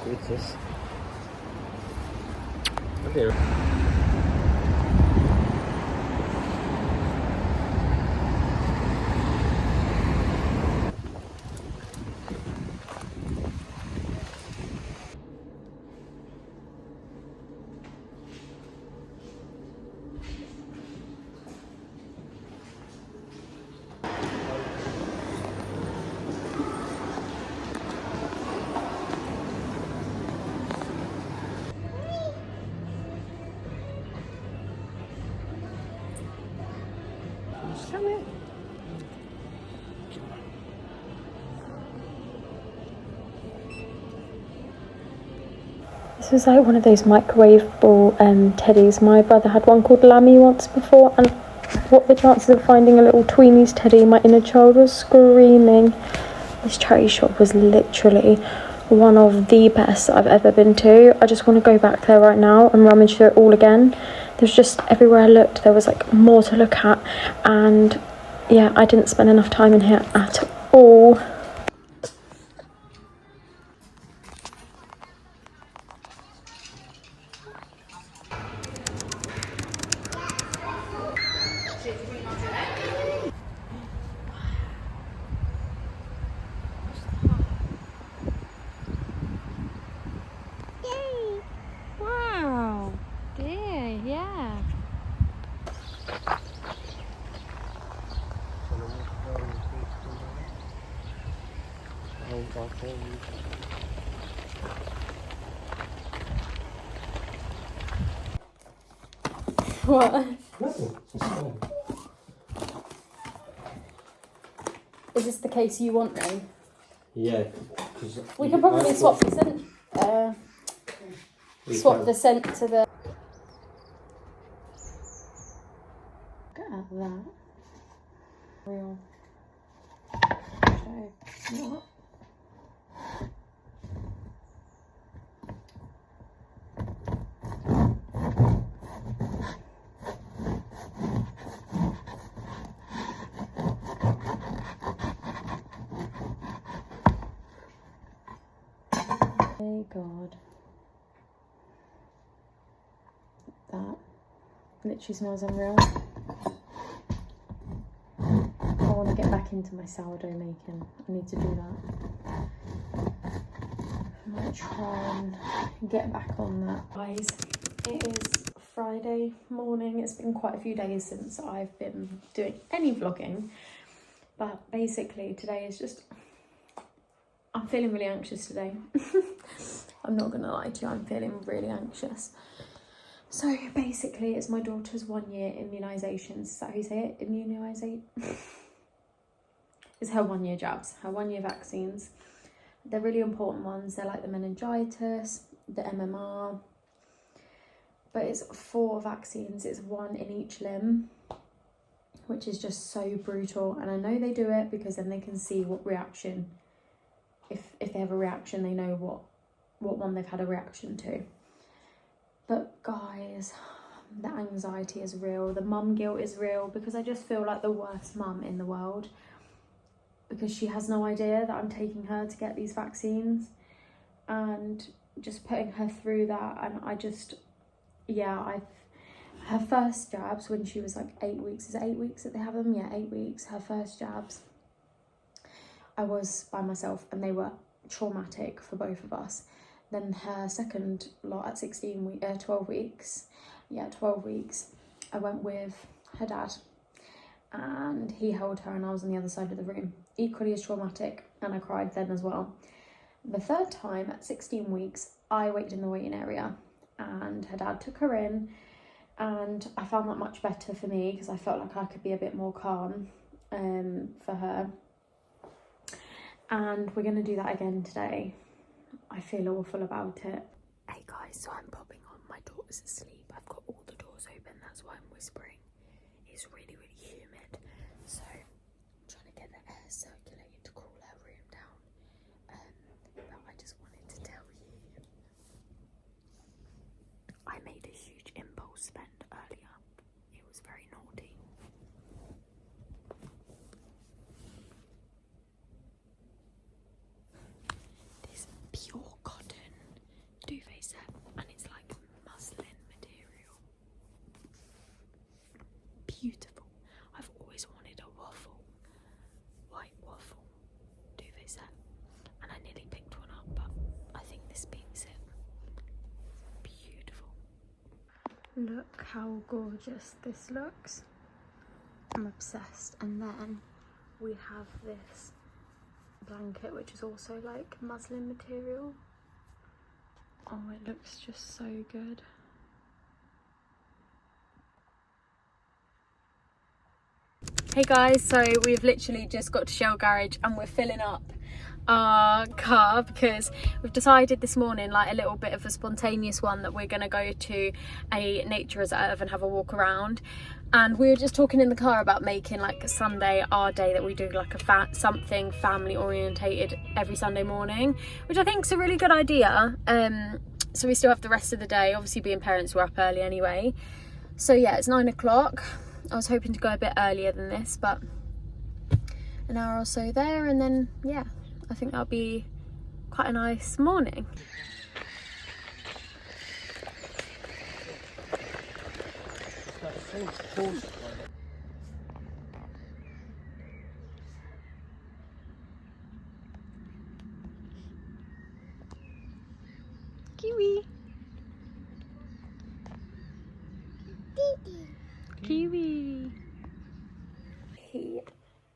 What's this? Okay. Come here. This was like one of those microwavable teddies. My brother had one called Lammy once before, and what the chances of finding a little tweenies teddy? My inner child was screaming. This charity shop was literally one of the best I've ever been to. I just want to go back there right now and rummage through it all again. There's just, everywhere I looked, there was like more to look at, and yeah, I didn't spend enough time in here at all. Wow, dear, yeah. What? Nothing. It's fine. Is this the case you want though? Yeah. We could probably swap the scent. Swap the scent to the. Look at that. Real. Okay. What? Oh God. That literally smells unreal. I want to get back into my sourdough making. I need to do that. I might try and get back on that. Guys, it is Friday morning. It's been quite a few days since I've been doing any vlogging. But basically today is just... I'm feeling really anxious today. I'm not going to lie to you, I'm feeling really anxious. So basically it's my daughter's 1 year immunisations. Is that how you say it? Immunisate? It's her 1 year jabs, her 1 year vaccines. They're really important ones. They're like the meningitis, the MMR. But it's 4 vaccines. It's 1 in each limb, which is just so brutal. And I know they do it because then they can see what reaction, if they have a reaction, they know what one they've had a reaction to. But guys, the anxiety is real. The mum guilt is real because I just feel like the worst mum in the world because she has no idea that I'm taking her to get these vaccines and just putting her through that. And I just, yeah, her first jabs when she was like 8 weeks, is it 8 weeks that they have them? Yeah, 8 weeks. Her first jabs, I was by myself and they were traumatic for both of us. Then her second lot at 12 weeks, yeah, 12 weeks, I went with her dad and he held her and I was on the other side of the room. Equally as traumatic, and I cried then as well. The third time at 16 weeks, I waited in the waiting area and her dad took her in, and I found that much better for me because I felt like I could be a bit more calm for her. And we're going to do that again today. I feel awful about it. Hey guys, so I'm popping on. My daughter's asleep. I've got all the doors open, that's why I'm whispering. It's really, really humid. So I'm trying to get the air circulating to cool her room down. But I just wanted to tell you, I made a huge impulse spend earlier. It was very naughty. This pure cotton Look how gorgeous this looks. I'm obsessed. And then we have this blanket, which is also like muslin material. Oh, it looks just so good. Hey guys, so we've literally just got to Shell Garage and we're filling up our car because we've decided this morning, like a little bit of a spontaneous one, that we're going to go to a nature reserve and have a walk around. And we were just talking in the car about making like a Sunday our day, that we do like a something family orientated every Sunday morning, which I think is a really good idea. So we still have the rest of the day, obviously being parents we're up early anyway. So yeah, it's 9 o'clock. I was hoping to go a bit earlier than this, but an hour or so there, and then yeah, I think that'll be quite a nice morning. Kiwi. Kiwi.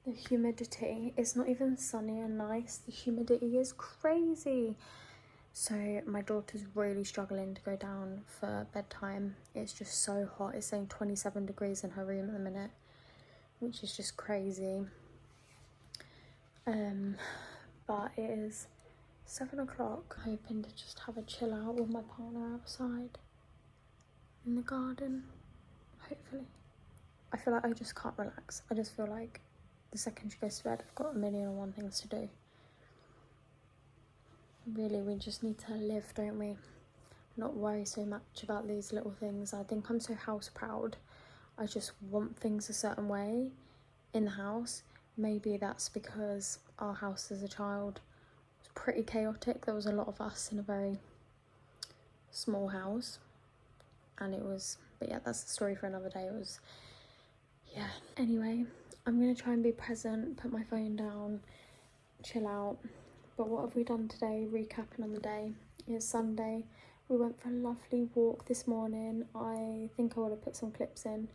The humidity, it's not even sunny and nice. The humidity is crazy. So my daughter's really struggling to go down for bedtime. It's just so hot. It's saying 27 degrees in her room at the minute, which is just crazy. But it is 7 o'clock. Hoping to just have a chill out with my partner outside in the garden, hopefully. I feel like I just can't relax. I just feel like the second she goes to bed, I've got a million and one things to do. Really, we just need to live, don't we? Not worry so much about these little things. I think I'm so house proud. I just want things a certain way in the house. Maybe that's because our house as a child was pretty chaotic. There was a lot of us in a very small house. And it was, but yeah, that's the story for another day. It was, yeah. Anyway, I'm going to try and be present, put my phone down, chill out. But what have we done today? Recapping on the day. It's Sunday. We went for a lovely walk this morning. I think I would have put some clips in.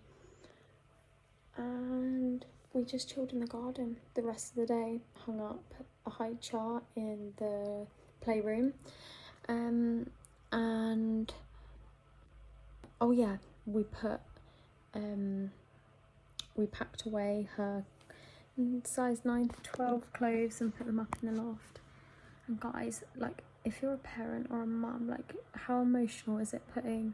And we just chilled in the garden the rest of the day. Hung up a height chart in the playroom. And oh yeah, we put we packed away her size 9 to 12 clothes and put them up in the loft. And guys, like, if you're a parent or a mum, like, how emotional is it putting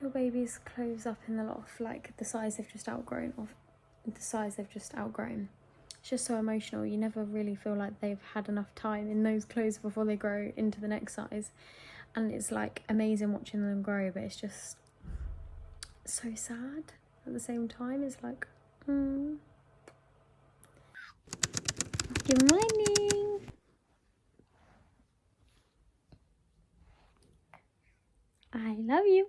your baby's clothes up in the loft, like the size they've just outgrown, or the size they've just outgrown? It's just so emotional. You never really feel like they've had enough time in those clothes before they grow into the next size. And it's like amazing watching them grow, but it's just so sad at the same time. It's like, Good morning. I love you.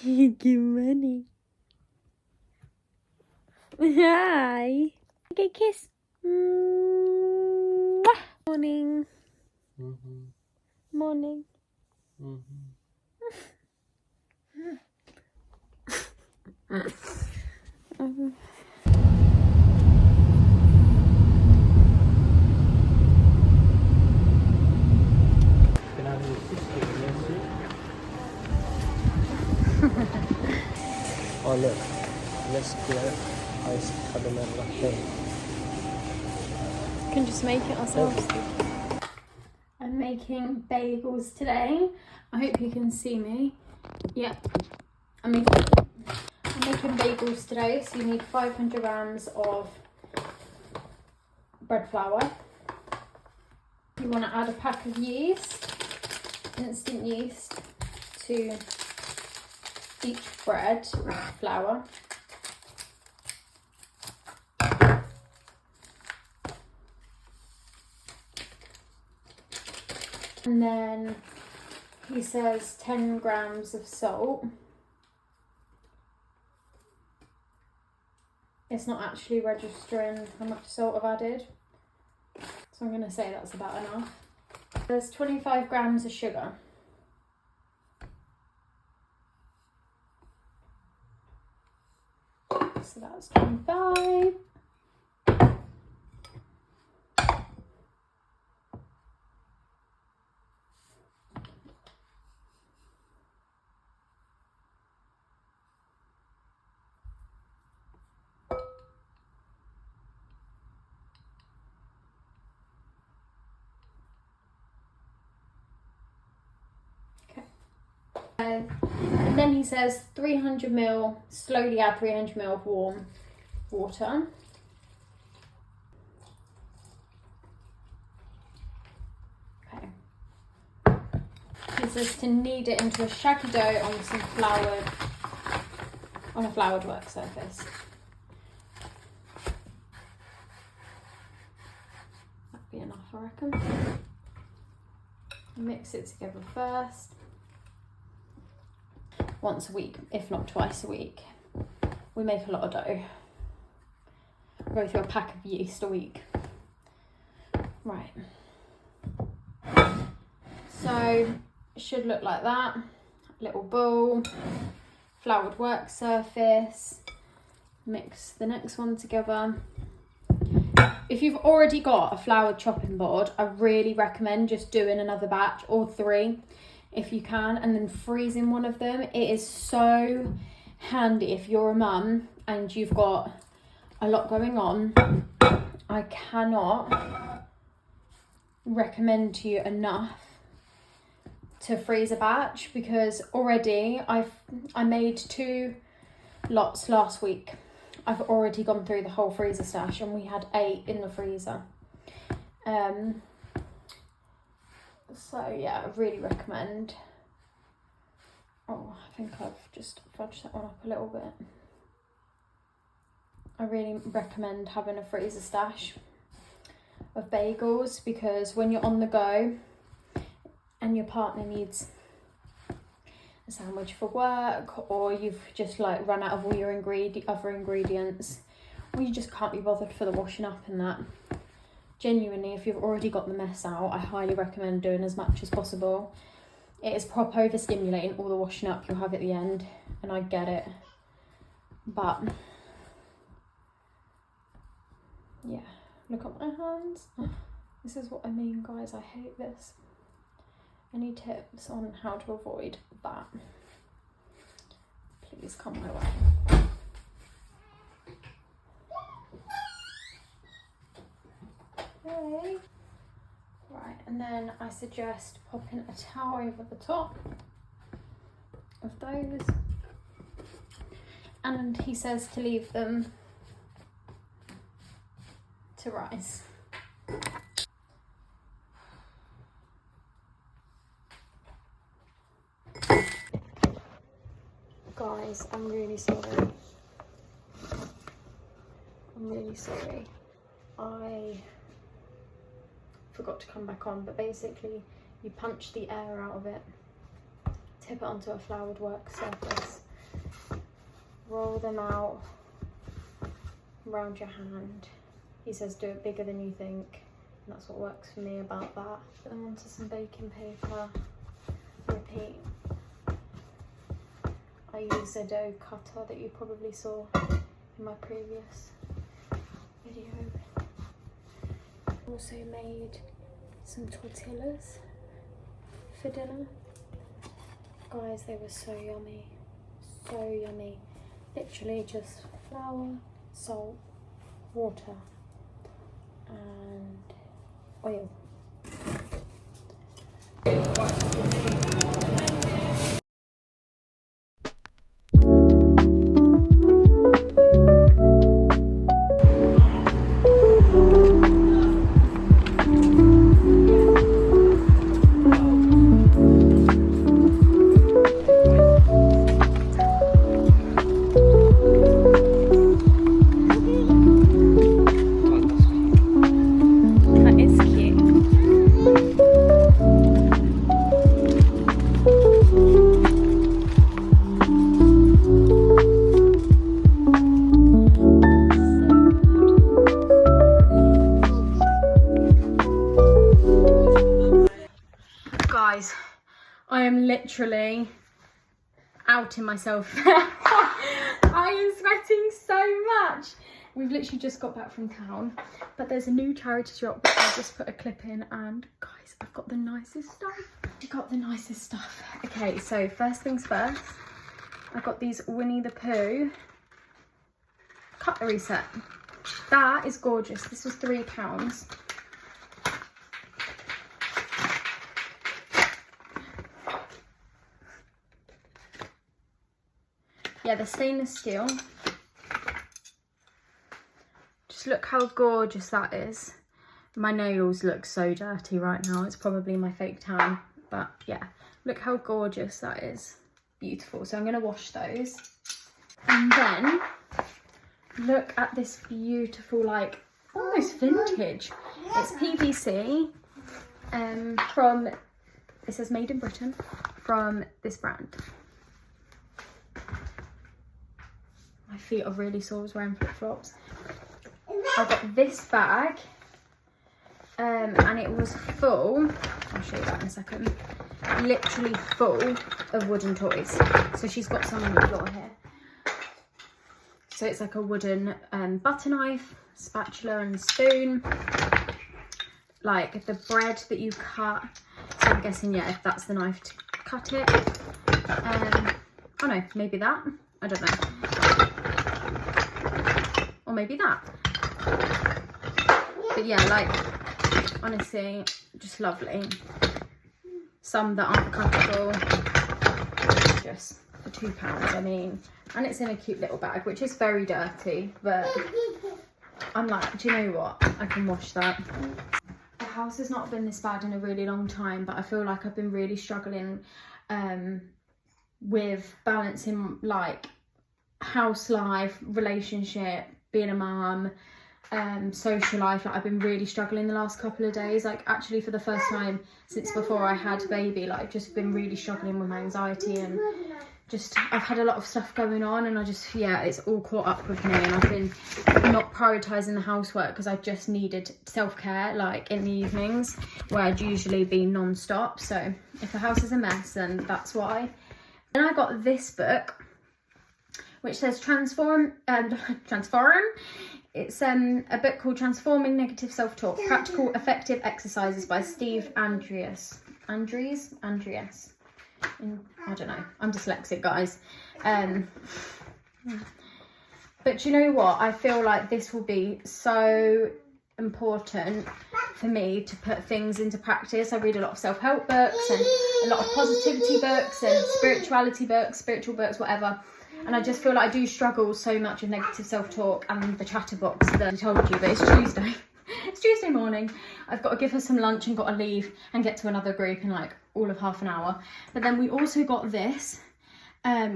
Good morning. Hi. Okay, kiss. Mwah. Morning. Morning. Oh look, let's clear ice caramel latte. We can just make it ourselves. I'm making bagels today. I hope you can see me. Yeah, I'm making bagels today. So you need 500 grams of bread flour. You want to add a pack of yeast, instant yeast, to each bread flour. And then he says 10 grams of salt. It's not actually registering how much salt I've added, so I'm going to say that's about enough. There's 25 grams of sugar. So that's 25. And then he says 300 ml, slowly add 300 ml of warm water. Okay. He says to knead it into a shaggy dough on a floured work surface. That'd be enough, I reckon. Mix it together first. Once a week, if not twice a week. We make a lot of dough. I go through a pack of yeast a week. Right. So it should look like that. Little bowl, floured work surface. Mix the next one together. If you've already got a floured chopping board, I really recommend just doing another batch or 3 if you can, and then freezing one of them. It is so handy if you're a mum and you've got a lot going on. I cannot recommend to you enough to freeze a batch, because already I made 2 lots last week. I've already gone through the whole freezer stash and we had 8 in the freezer. So yeah, I really recommend. Oh, I think I've just fudged that one up a little bit. I really recommend having a freezer stash of bagels, because when you're on the go and your partner needs a sandwich for work, or you've just like run out of all your other ingredients, or you just can't be bothered for the washing up and that. Genuinely, if you've already got the mess out, I highly recommend doing as much as possible. It is proper overstimulating, all the washing up you'll have at the end, and I get it. But yeah, look at my hands. This is what I mean, guys. I hate this. Any tips on how to avoid that? Please come my way. Okay. Right, and then I suggest popping a towel over the top of those. And he says to leave them to rise. Guys, I'm really sorry. I forgot to come back on, but basically you punch the air out of it, tip it onto a floured work surface, roll them out around your hand. He says do it bigger than you think, and that's what works for me about that. Put them onto some baking paper, repeat. I use a dough cutter that you probably saw in my previous video. Also made some tortillas for dinner. Guys, they were so yummy, so yummy. Literally just flour, salt, water and oil. Guys, I am literally outing myself. I I am sweating so much. We've literally just got back from town, but there's a new charity shop which I just put a clip in, and guys, I've got the nicest stuff. Okay, so first things first, I got these Winnie the Pooh cutlery set. That is gorgeous. This was £3. Yeah, they're stainless steel. Just look how gorgeous that is. My nails look so dirty right now. It's probably my fake tan, but yeah, look how gorgeous that is. Beautiful. So I'm going to wash those. And then look at this beautiful, like almost vintage. It's PVC from, it says made in Britain, from this brand. My feet are really sore. I was wearing flip-flops. I got this bag and it was full, I'll show you that in a second, literally full of wooden toys. So she's got some on the floor here. So it's like a wooden butter knife, spatula and spoon, like the bread that you cut. So I'm guessing, yeah, if that's the knife to cut it. Oh no, maybe that, I don't know. Or maybe that. But yeah, like, honestly, just lovely. Some that aren't cuttable, just for £2, I mean. And it's in a cute little bag, which is very dirty, but I'm like, do you know what? I can wash that. The house has not been this bad in a really long time, but I feel like I've been really struggling with balancing, like, house life, relationship, being a mum, social life. Like, I've been really struggling the last couple of days, like actually for the first time since before I had a baby. Like, just been really struggling with my anxiety, and just I've had a lot of stuff going on, and I just, yeah, it's all caught up with me, and I've been not prioritising the housework because I just needed self-care, like in the evenings where I'd usually be non-stop. So if the house is a mess, then that's why. Then I got this book which says Transform. It's a book called Transforming Negative Self-Talk, Practical Effective Exercises by Steve Andreas. I don't know, I'm dyslexic, guys. But you know what? I feel like this will be so important for me to put things into practice. I read a lot of self-help books and a lot of positivity books and spirituality books, spiritual books, whatever. And I just feel like I do struggle so much with negative self-talk and the chatterbox that I told you, but it's Tuesday. It's Tuesday morning. I've got to give her some lunch and got to leave and get to another group in like all of half an hour. But then we also got this,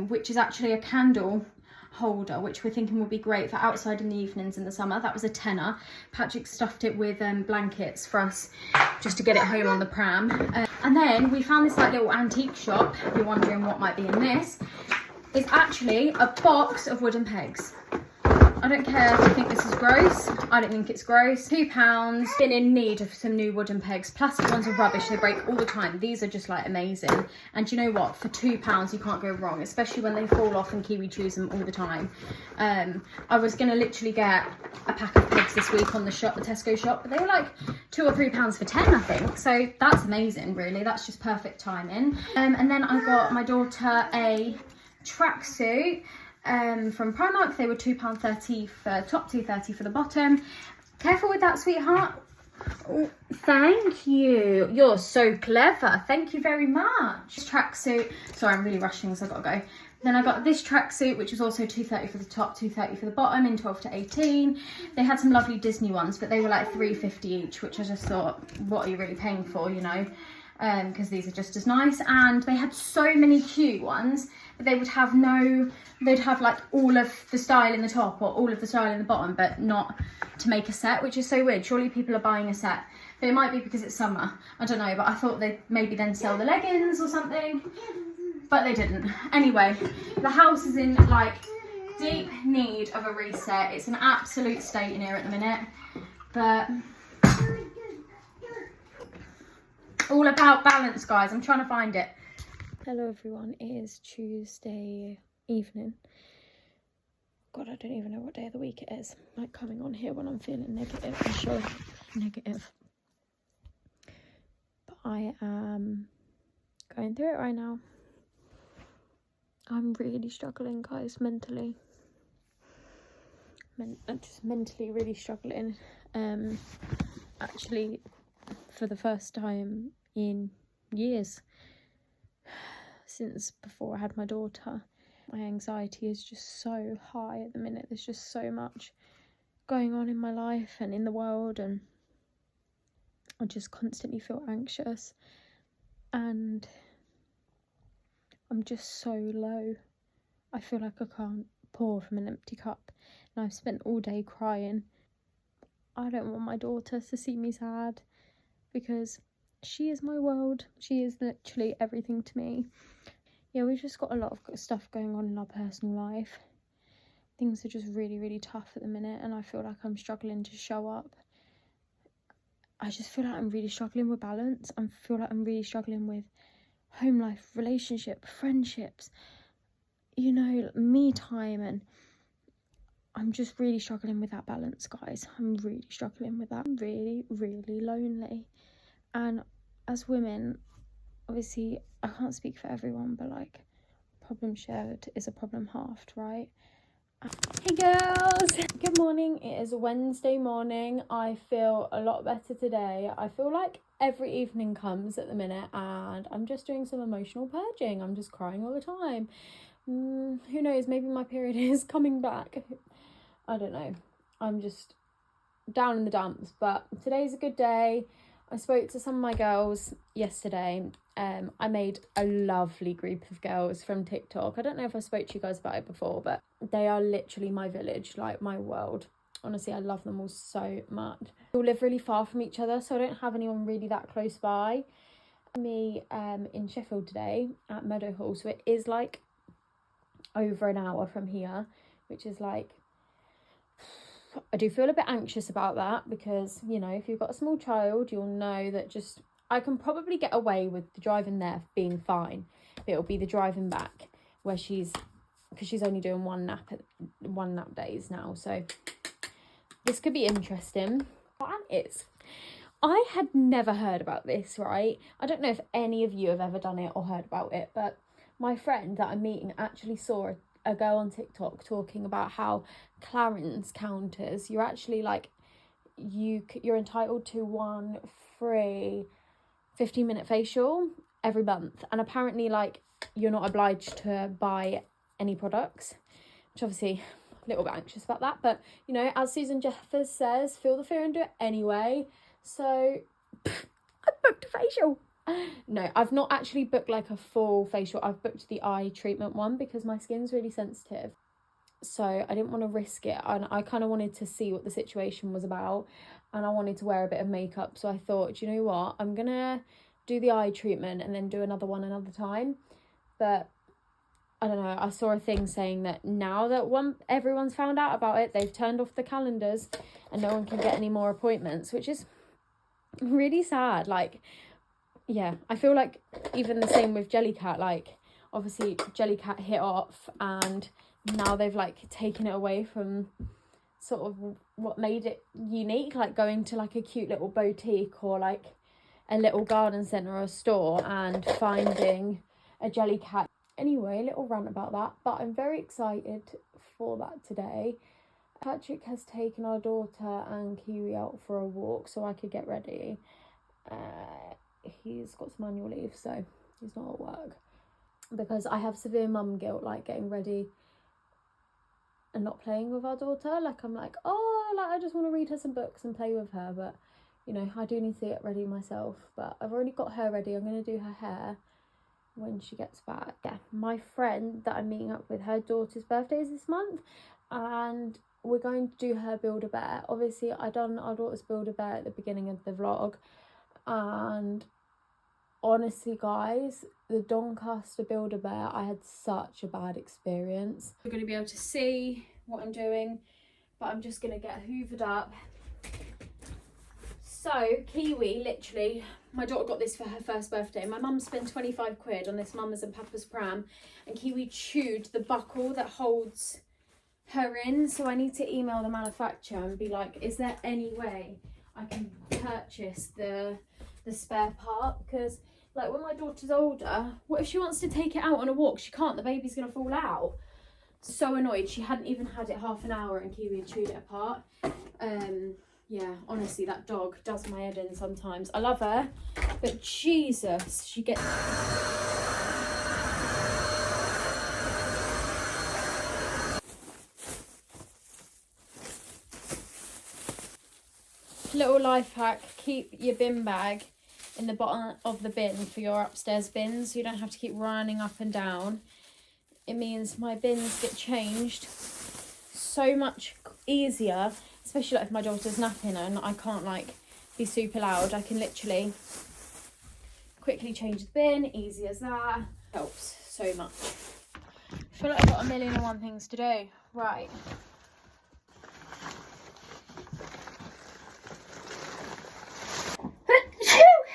which is actually a candle holder, which we're thinking will be great for outside in the evenings in the summer. That was a tenner. Patrick stuffed it with blankets for us just to get it home on the pram. And then we found this like little antique shop. If you're wondering what might be in this, is actually a box of wooden pegs. I don't care if you think this is gross. I don't think it's gross. £2. Been in need of some new wooden pegs. Plastic ones are rubbish. They break all the time. These are just like amazing. And you know what? For £2 you can't go wrong, especially when they fall off and Kiwi chews them all the time. I was going to literally get a pack of pegs this week on the shop, the Tesco shop, but they were like £2 or £3 for 10, I think. So that's amazing, really. That's just perfect timing. And then I got my daughter a tracksuit from Primark. They were £2.30 for top, £2.30 for the bottom. Careful with that, sweetheart. Oh, thank you. You're so clever. Thank you very much. This tracksuit. Sorry, I'm really rushing, so I've got to go. Then I got this tracksuit, which was also £2.30 for the top, £2.30 for the bottom, in 12 to 18. They had some lovely Disney ones, but they were like £3.50 each, which I just thought, what are you really paying for, you know? Because these are just as nice. And they had so many cute ones, but they would have they'd have like all of the style in the top or all of the style in the bottom, but not to make a set, which is so weird. Surely people are buying a set, but it might be because it's summer, I don't know. But I thought they'd maybe then sell the leggings or something, but they didn't. Anyway, the house is in like deep need of a reset. It's an absolute state in here at the minute, but all about balance, guys. I'm trying to find it. Hello everyone, it is Tuesday evening. God, I don't even know what day of the week it is. Like coming on here when I'm feeling negative and showing negative. But I am going through it right now. I'm really struggling, guys, mentally. I'm just mentally really struggling. Actually, for the first time in years, since before I had my daughter, my anxiety is just so high at the minute. There's just so much going on in my life and in the world, and I just constantly feel anxious, and I'm just so low. I feel like I can't pour from an empty cup, and I've spent all day crying. I don't want my daughter to see me sad, because she is my world. She is literally everything to me. Yeah, we've just got a lot of stuff going on in our personal life. Things are just really, really tough at the minute, and I feel like I'm struggling to show up. I just feel like I'm really struggling with balance. I feel like I'm really struggling with home life, relationship, friendships, you know, me time, and I'm just really struggling with that balance, guys. I'm really struggling with that. I'm really, really lonely. And as women, obviously, I can't speak for everyone, but like, problem shared is a problem halved, right? Hey girls! Good morning. It is a Wednesday morning. I feel a lot better today. I feel like every evening comes at the minute and I'm just doing some emotional purging. I'm just crying all the time. Who knows, maybe my period is coming back. I don't know. I'm just down in the dumps, but today's a good day. I spoke to some of my girls yesterday. I made a lovely group of girls from TikTok. I don't know if I spoke to you guys about it before, but they are literally my village, like my world. Honestly, I love them all so much. We all live really far from each other, so I don't have anyone really that close by. Me in Sheffield today at Meadowhall, so it is like over an hour from here, which is like, I do feel a bit anxious about that, because, you know, if you've got a small child, you'll know that just, I can probably get away with the driving there being fine. It'll be the driving back where because she's only doing one nap days now. So this could be interesting. I had never heard about this, right? I don't know if any of you have ever done it or heard about it, but my friend that I'm meeting actually saw a girl on TikTok talking about how Clarence counters, you're actually like, you're entitled to one free 15-minute facial every month, and apparently like you're not obliged to buy any products, which obviously a little bit anxious about that, but you know, as Susan Jeffers says, feel the fear and do it anyway. So I booked a facial. No, I've not actually booked like a full facial. I've booked the eye treatment one because my skin's really sensitive, so I didn't want to risk it, and I kind of wanted to see what the situation was about, and I wanted to wear a bit of makeup. So I thought, you know what, I'm gonna do the eye treatment and then do another one another time. But I don't know, I saw a thing saying that now that everyone's found out about it, they've turned off the calendars and no one can get any more appointments, which is really sad. Like, yeah, I feel like even the same with Jellycat. Like, obviously Jellycat hit off, and now they've like taken it away from sort of what made it unique, like going to like a cute little boutique or like a little garden centre or a store and finding a Jellycat. Anyway, little rant about that, but I'm very excited for that today. Patrick has taken our daughter and Kiwi out for a walk so I could get ready. He's got some annual leave, so he's not at work, because I have severe mum guilt, like getting ready and not playing with our daughter. Like, I'm like, oh, like I just want to read her some books and play with her, but you know, I do need to get ready myself. But I've already got her ready. I'm going to do her hair when she gets back. Yeah, my friend that I'm meeting up with, her daughter's birthday is this month, and we're going to do her Build-A-Bear. Obviously, I done our daughter's Build-A-Bear at the beginning of the vlog, and honestly, guys, the Doncaster Build-A-Bear, I had such a bad experience. You're going to be able to see what I'm doing, but I'm just going to get hoovered up. So, Kiwi, literally, my daughter got this for her first birthday. My mum spent 25 quid on this Mama's and Papa's pram, and Kiwi chewed the buckle that holds her in, so I need to email the manufacturer and be like, is there any way I can purchase the spare part? Because like when my daughter's older, what if she wants to take it out on a walk? She can't, the baby's gonna fall out. So annoyed. She hadn't even had it half an hour and Kiwi had chewed it apart. Yeah, honestly, that dog does my head in sometimes. I love her, but Jesus, she gets... Little life hack, keep your bin bag in the bottom of the bin for your upstairs bins, so you don't have to keep running up and down. It means my bins get changed so much easier, especially like if my daughter's napping and I can't like be super loud. I can literally quickly change the bin, easy as that. Helps so much. I feel like I've got 1,000,001 things to do. Right.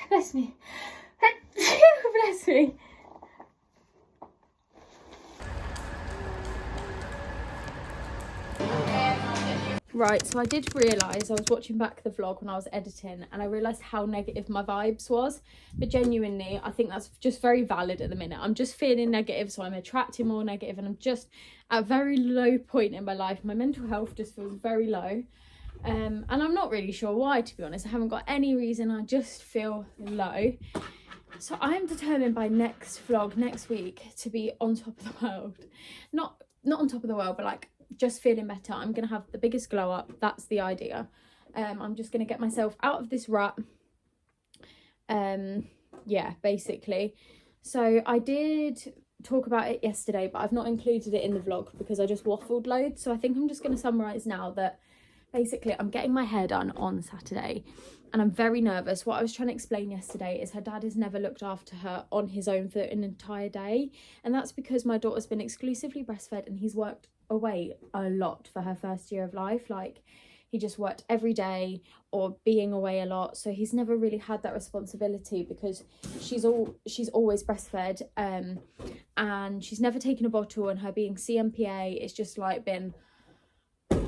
Bless me. Bless me. Right, so I did realise, I was watching back the vlog when I was editing and I realised how negative my vibes was. But genuinely, I think that's just very valid at the minute. I'm just feeling negative, so I'm attracting more negative, and I'm just at a very low point in my life. My mental health just feels very low. And I'm not really sure why, to be honest. I haven't got any reason, I just feel low. So I'm determined by next vlog, next week, to be on top of the world. Not on top of the world, but like just feeling better. I'm gonna have the biggest glow up. That's the idea. I'm just gonna get myself out of this rut. Yeah, basically. So I did talk about it yesterday, but I've not included it in the vlog because I just waffled loads. So I think I'm just gonna summarize now that basically I'm getting my hair done on Saturday and I'm very nervous. What I was trying to explain yesterday is her dad has never looked after her on his own for an entire day, and that's because my daughter's been exclusively breastfed and he's worked away a lot for her first year of life. Like, he just worked every day or being away a lot, so he's never really had that responsibility because she's always breastfed, and she's never taken a bottle, and her being CMPA, it's just like been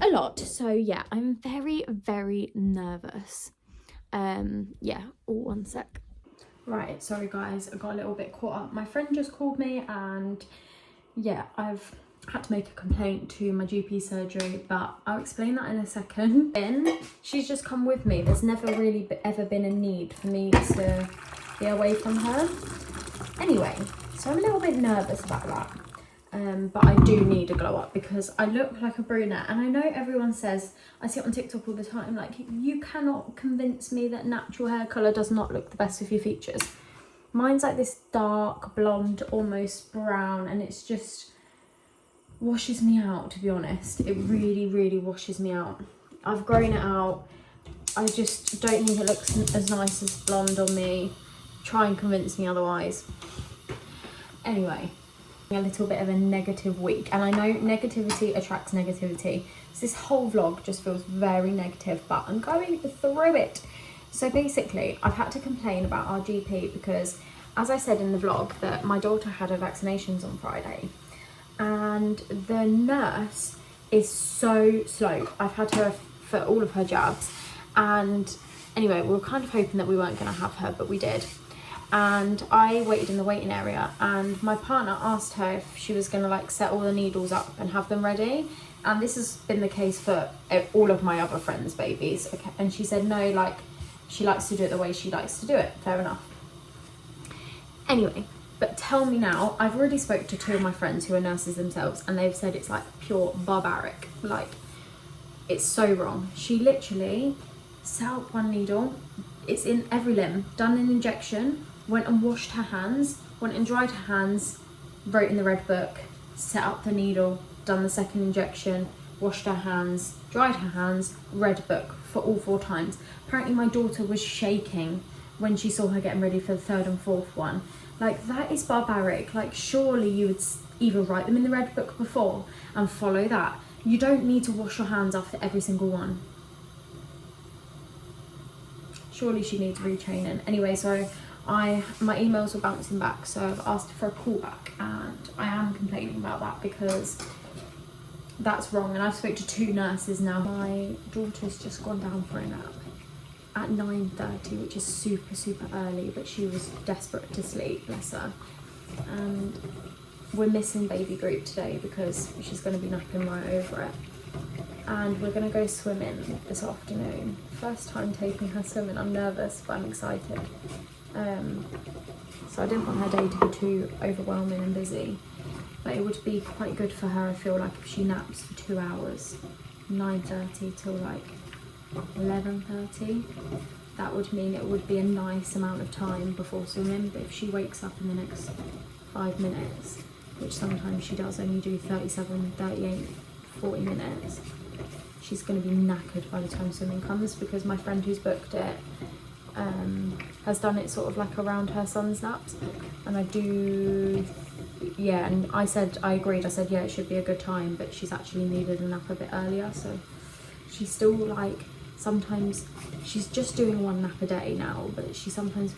a lot. So yeah, I'm very, very nervous. Yeah, all one sec. Right, sorry guys, I got a little bit caught up. My friend just called me and yeah, I've had to make a complaint to my GP surgery, but I'll explain that in a second. Then she's just come with me. There's never really ever been a need for me to be away from her. Anyway, so I'm a little bit nervous about that. But I do need a glow up because I look like a brunette, and I know everyone says, I see it on TikTok all the time, like, you cannot convince me that natural hair colour does not look the best with your features. Mine's like this dark blonde, almost brown, and it's just washes me out, to be honest. It really, really washes me out. I've grown it out. I just don't think it looks as nice as blonde on me. Try and convince me otherwise. Anyway, a little bit of a negative week, and I know negativity attracts negativity, so this whole vlog just feels very negative, but I'm going through it. So basically, I've had to complain about our GP because, as I said in the vlog, that my daughter had her vaccinations on Friday, and the nurse is so slow. I've had her for all of her jabs, and anyway, we were kind of hoping that we weren't going to have her, but we did. And I waited in the waiting area, and my partner asked her if she was going to like set all the needles up and have them ready, and this has been the case for all of my other friends' babies. Okay. And she said no, like, she likes to do it the way she likes to do it. Fair enough. Anyway, but tell me now, I've already spoke to 2 of my friends who are nurses themselves, and they've said it's like pure barbaric. Like, it's so wrong. She literally set up one needle, it's in every limb, done an injection, went and washed her hands, went and dried her hands, wrote in the red book, set up the needle, done the second injection, washed her hands, dried her hands, red book for all 4 times. Apparently my daughter was shaking when she saw her getting ready for the 3rd and 4th one. Like, that is barbaric. Like, surely you would either write them in the red book before and follow that. You don't need to wash your hands after every single one. Surely she needs retraining. Anyway, so my emails were bouncing back, so I've asked for a call back, and I am complaining about that because that's wrong, and I've spoke to 2 nurses now. My daughter's just gone down for a nap at 9:30, which is super early, but she was desperate to sleep, bless her. And we're missing baby group today because she's going to be napping right over it. And we're going to go swimming this afternoon. First time taking her swimming. I'm nervous, but I'm excited. So I didn't want her day to be too overwhelming and busy. But it would be quite good for her, I feel like, if she naps for 2 hours, 9:30 till like 11:30. That would mean it would be a nice amount of time before swimming. But if she wakes up in the next 5 minutes, which sometimes she does only do 37, 38, 40 minutes, she's going to be knackered by the time swimming comes, because my friend who's booked it has done it sort of like around her son's naps. And and I agreed, I said, yeah, it should be a good time, but she's actually needed a nap a bit earlier. So she's still like, sometimes she's just doing 1 nap a day now, but she sometimes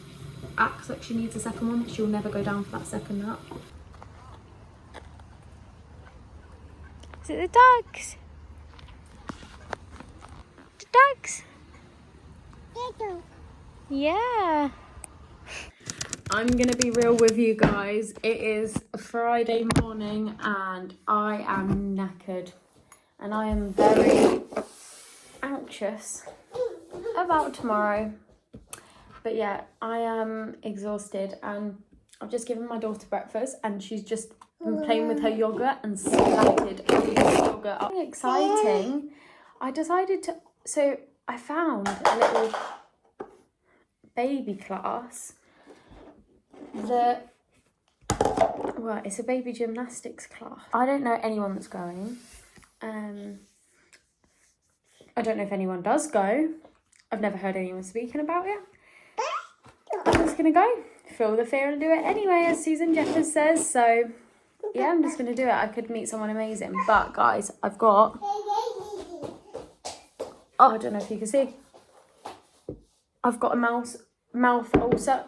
acts like she needs a second one. She'll never go down for that second nap. Is it the dogs? The dogs? Yeah. I'm gonna be real with you guys. It is a Friday morning and I am knackered. And I am very anxious about tomorrow. But yeah, I am exhausted, and I've just given my daughter breakfast and she's just been playing with her yogurt and splattered yogurt up. Exciting. I decided to, so I found a little baby class that, well, it's a baby gymnastics class. I don't know anyone that's going. I don't know if anyone does go. I've never heard anyone speaking about it. I'm just gonna go, feel the fear and do it anyway, as Susan Jeffers says. So yeah, I'm just gonna do it. I could meet someone amazing. But guys, I've got, I don't know if you can see, I've got a mouth ulcer.